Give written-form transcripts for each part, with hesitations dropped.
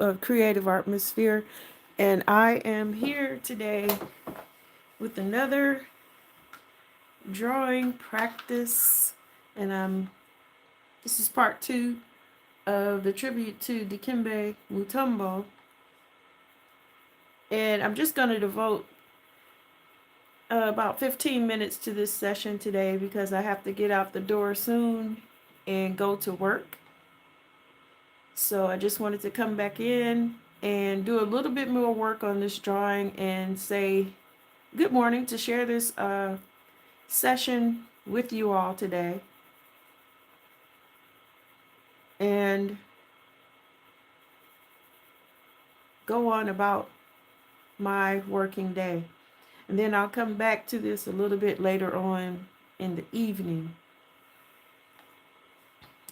of Creative Artmosphere, and I am here today with another drawing practice, and this is part 2 of the tribute to Dikembe Mutombo, and I'm just going to devote about 15 minutes to this session today because I have to get out the door soon and go to work. So I just wanted to come back in and do a little bit more work on this drawing and say good morning to share this session with you all today and go on about my working day. And then I'll come back to this a little bit later on in the evening.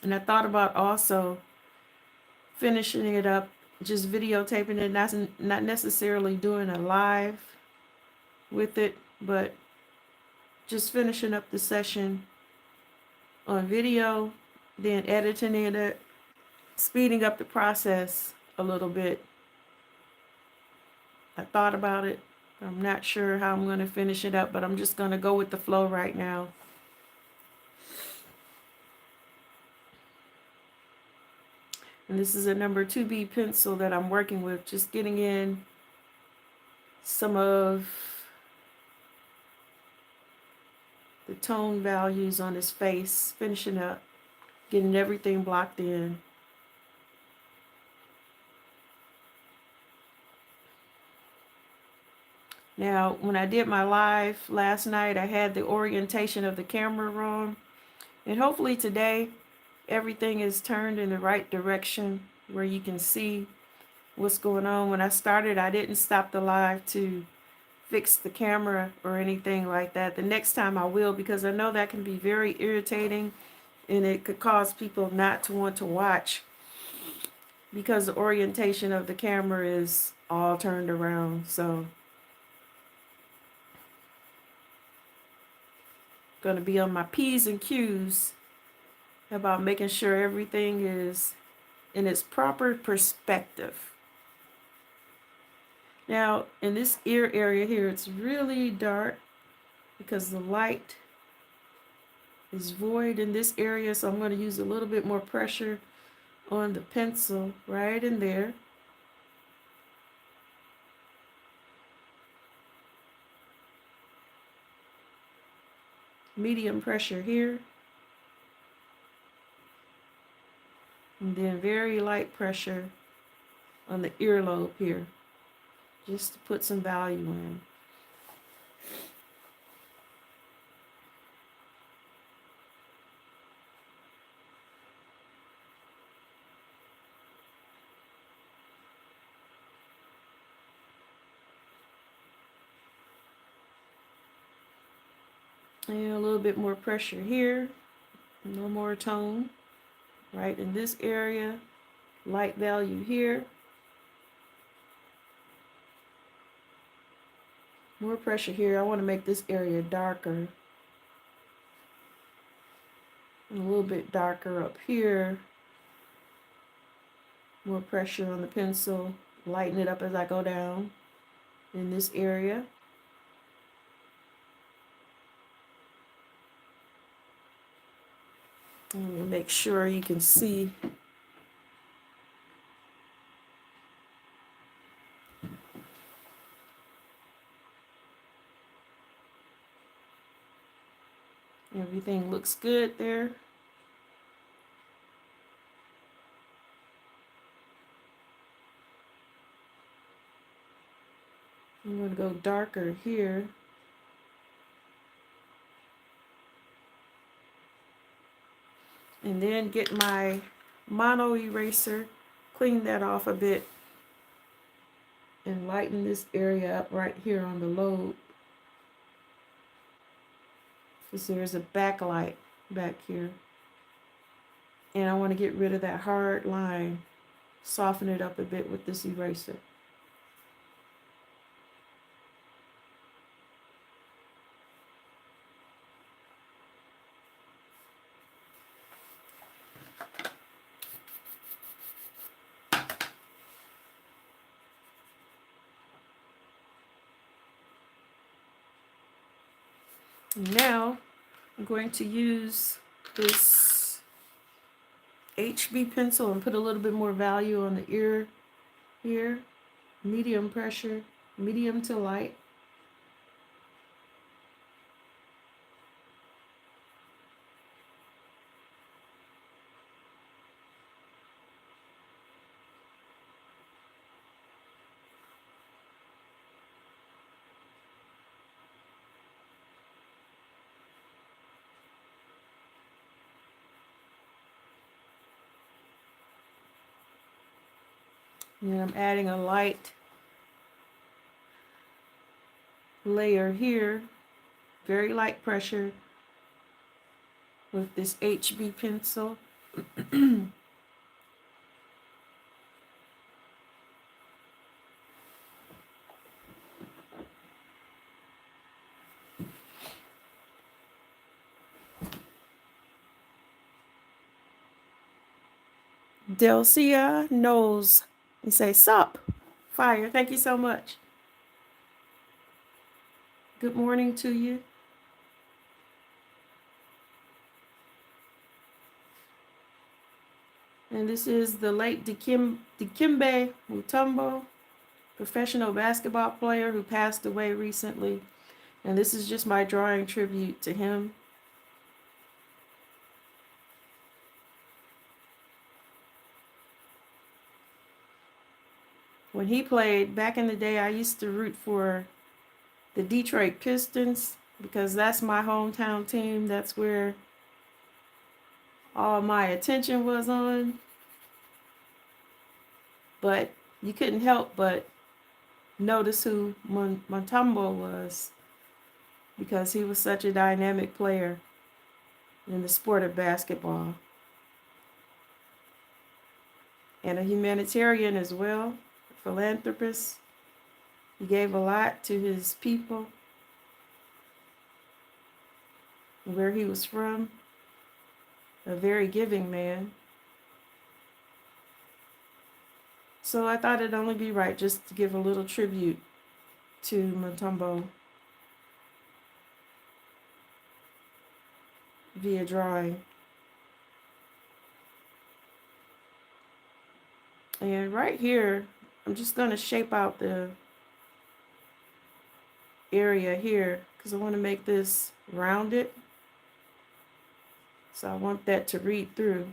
And I thought about also finishing it up, just videotaping it, not necessarily doing a live with it, but just finishing up the session on video, then editing it, speeding up the process a little bit. I thought about it. I'm not sure how I'm going to finish it up, but I'm just going to go with the flow right now. And this is a number 2B pencil that I'm working with, just getting in some of the tone values on his face, finishing up, getting everything blocked in. Now, when I did my live last night, I had the orientation of the camera wrong. And hopefully today, everything is turned in the right direction where you can see what's going on. When I started, I didn't stop the live to fix the camera or anything like that. The next time I will, because I know that can be very irritating and it could cause people not to want to watch because the orientation of the camera is all turned around. So going to be on my P's and Q's about making sure everything is in its proper perspective. Now, in this ear area here, it's really dark because the light is void in this area, so I'm going to use a little bit more pressure on the pencil right in there. Medium pressure here. And then very light pressure on the earlobe here, just to put some value in. And a little bit more pressure here, no more tone, right in this area, light value here. More pressure here. I want to make this area darker. And a little bit darker up here. More pressure on the pencil. Lighten it up as I go down in this area. And make sure you can see everything looks good there. I'm going to go darker here. And then get my mono eraser, clean that off a bit, and lighten this area up right here on the lobe. Because there's a backlight back here. And I want to get rid of that hard line, soften it up a bit with this eraser. Now I'm going to use this HB pencil and put a little bit more value on the ear here. Medium pressure, medium to light. And then I'm adding a light layer here, very light pressure with this HB pencil. Delcia knows. You say, sup, fire. Thank you so much. Good morning to you. And this is the late Dikembe Mutombo, professional basketball player who passed away recently. And this is just my drawing tribute to him. When he played back in the day, I used to root for the Detroit Pistons because that's my hometown team. That's where all my attention was on. But you couldn't help but notice who Mutombo was because he was such a dynamic player in the sport of basketball. And a humanitarian as well, a philanthropist. He gave a lot to his people, where he was from, a very giving man. So I thought it'd only be right just to give a little tribute to Mutombo via drawing. And right here, I'm just going to shape out the area here because I want to make this rounded. So I want that to read through.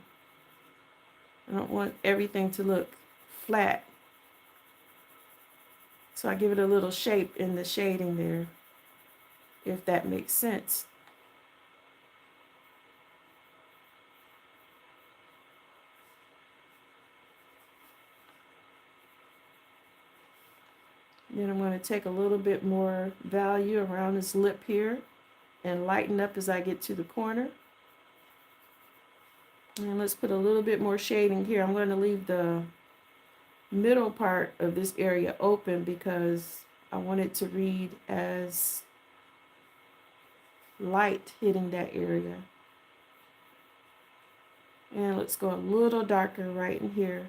I don't want everything to look flat. So I give it a little shape in the shading there, if that makes sense. Then I'm going to take a little bit more value around his lip here and lighten up as I get to the corner. And let's put a little bit more shading here. I'm going to leave the middle part of this area open because I want it to read as light hitting that area. And let's go a little darker right in here.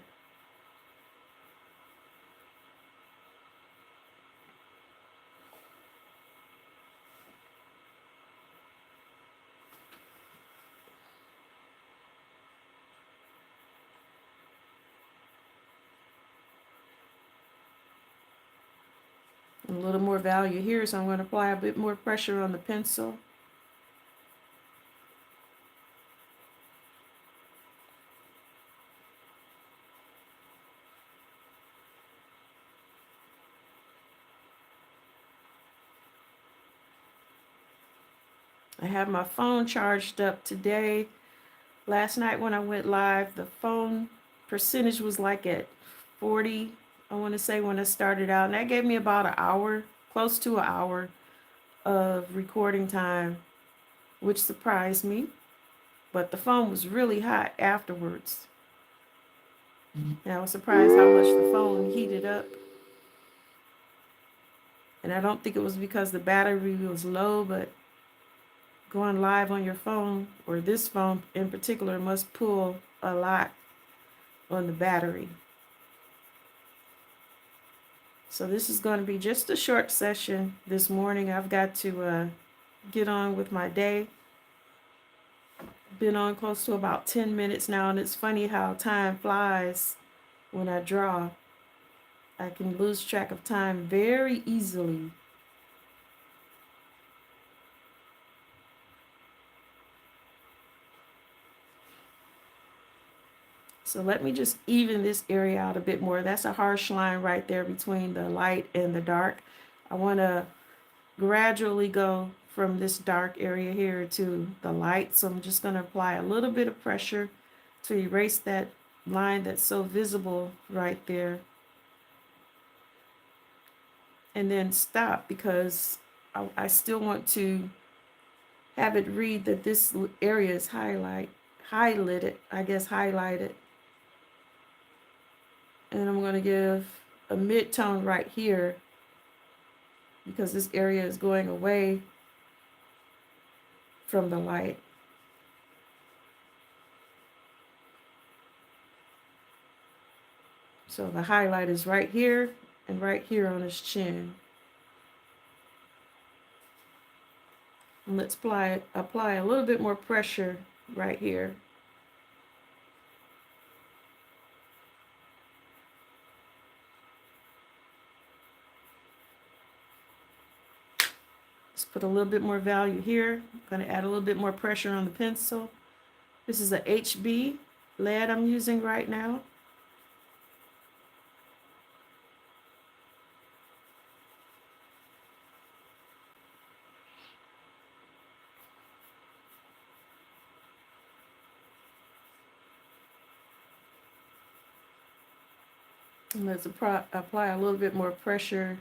A little more value here, so I'm going to apply a bit more pressure on the pencil. I have my phone charged up today. Last night when I went live, the phone percentage was like at 40, I want to say, when I started out. And that gave me about an hour, close to an hour of recording time, which surprised me. But the phone was really hot afterwards. And I was surprised how much the phone heated up. And I don't think it was because the battery was low, but going live on your phone, or this phone in particular, must pull a lot on the battery. So this is going to be just a short session this morning. I've got to get on with my day. Been on close to about 10 minutes now, and it's funny how time flies when I draw. I can lose track of time very easily. So let me just even this area out a bit more. That's a harsh line right there between the light and the dark. I want to gradually go from this dark area here to the light. So I'm just going to apply a little bit of pressure to erase that line that's so visible right there. And then stop, because I still want to have it read that this area is highlighted, highlighted. And I'm going to give a mid-tone right here, because this area is going away from the light. So the highlight is right here and right here on his chin. And let's apply a little bit more pressure right here. Let's put a little bit more value here. I'm going to add a little bit more pressure on the pencil. This is a HB lead I'm using right now. And let's apply a little bit more pressure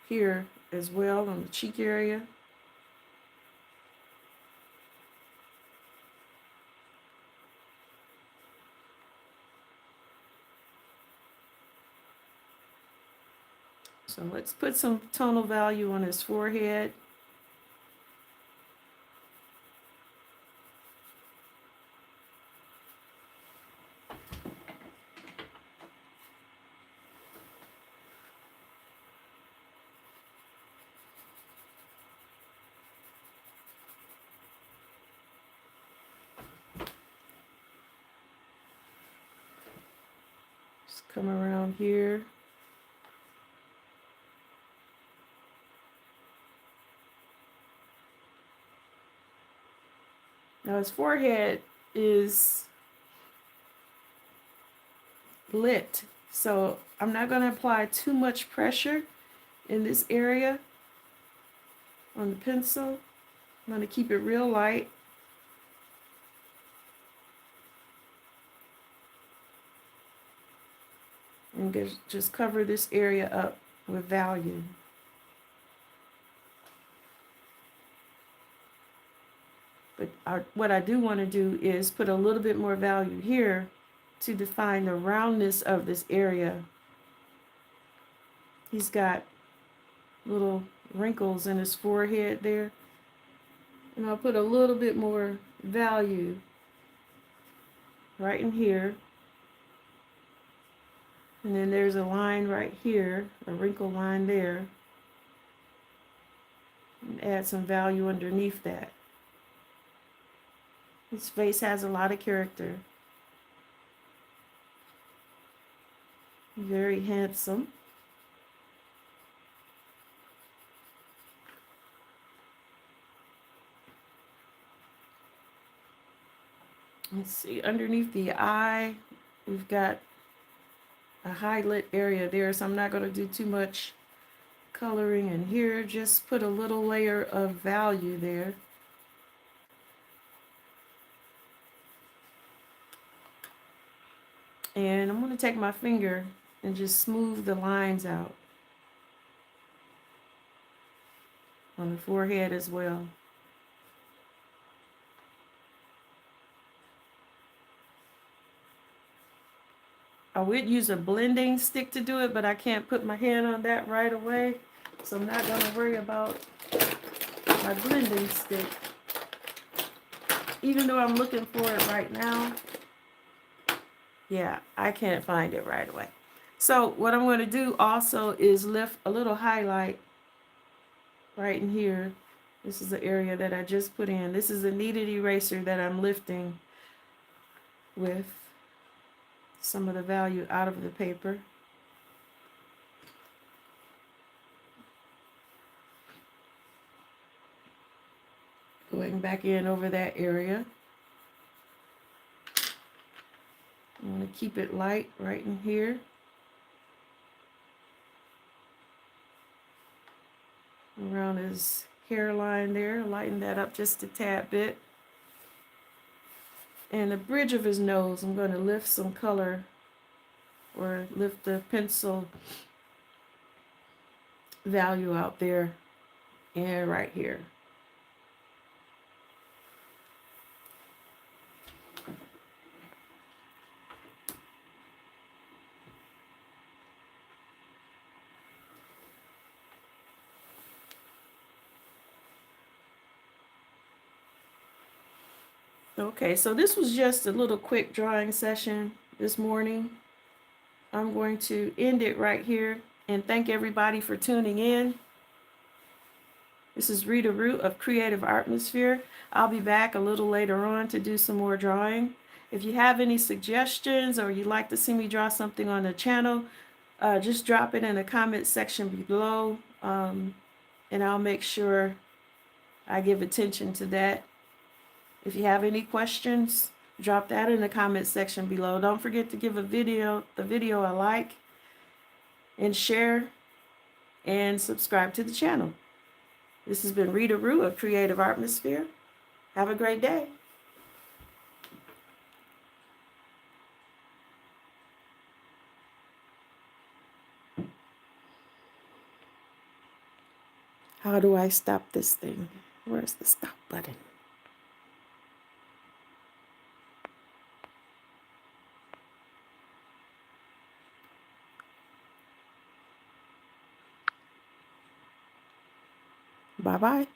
here as well on the cheek area. So let's put some tonal value on his forehead. Just come around here. Now his forehead is lit, so I'm not going to apply too much pressure in this area on the pencil. I'm going to keep it real light. And just cover this area up with value. But what I do want to do is put a little bit more value here to define the roundness of this area. He's got little wrinkles in his forehead there. And I'll put a little bit more value right in here. And then there's a line right here, a wrinkle line there. And add some value underneath that. His face has a lot of character. Very handsome. Let's see, underneath the eye, we've got a highlight area there, so I'm not going to do too much coloring in here. Just put a little layer of value there. And I'm going to take my finger and just smooth the lines out on the forehead as well. I would use a blending stick to do it, but I can't put my hand on that right away. So I'm not going to worry about my blending stick. Even though I'm looking for it right now. Yeah, I can't find it right away. So what I'm going to do also is lift a little highlight right in here This is the area that I just put in. This is a kneaded eraser that I'm lifting with some of the value out of the paper. Going back in over that area. I want to keep it light right in here. Around his hairline there, lighten that up just a tad bit. And the bridge of his nose, I'm going to lift some color or lift the pencil value out there and right here. Okay, so this was just a little quick drawing session this morning. I'm going to end it right here and thank everybody for tuning in. This is Rita Root of Creative Artmosphere. I'll be back a little later on to do some more drawing. If you have any suggestions or you'd like to see me draw something on the channel, just drop it in the comment section below, and I'll make sure I give attention to that. If you have any questions, drop that in the comment section below. Don't forget to give the video a like and share and subscribe to the channel. This has been Rita Root of Creative Artmosphere. Have a great day. How do I stop this thing? Where's the stop button? Bye-bye.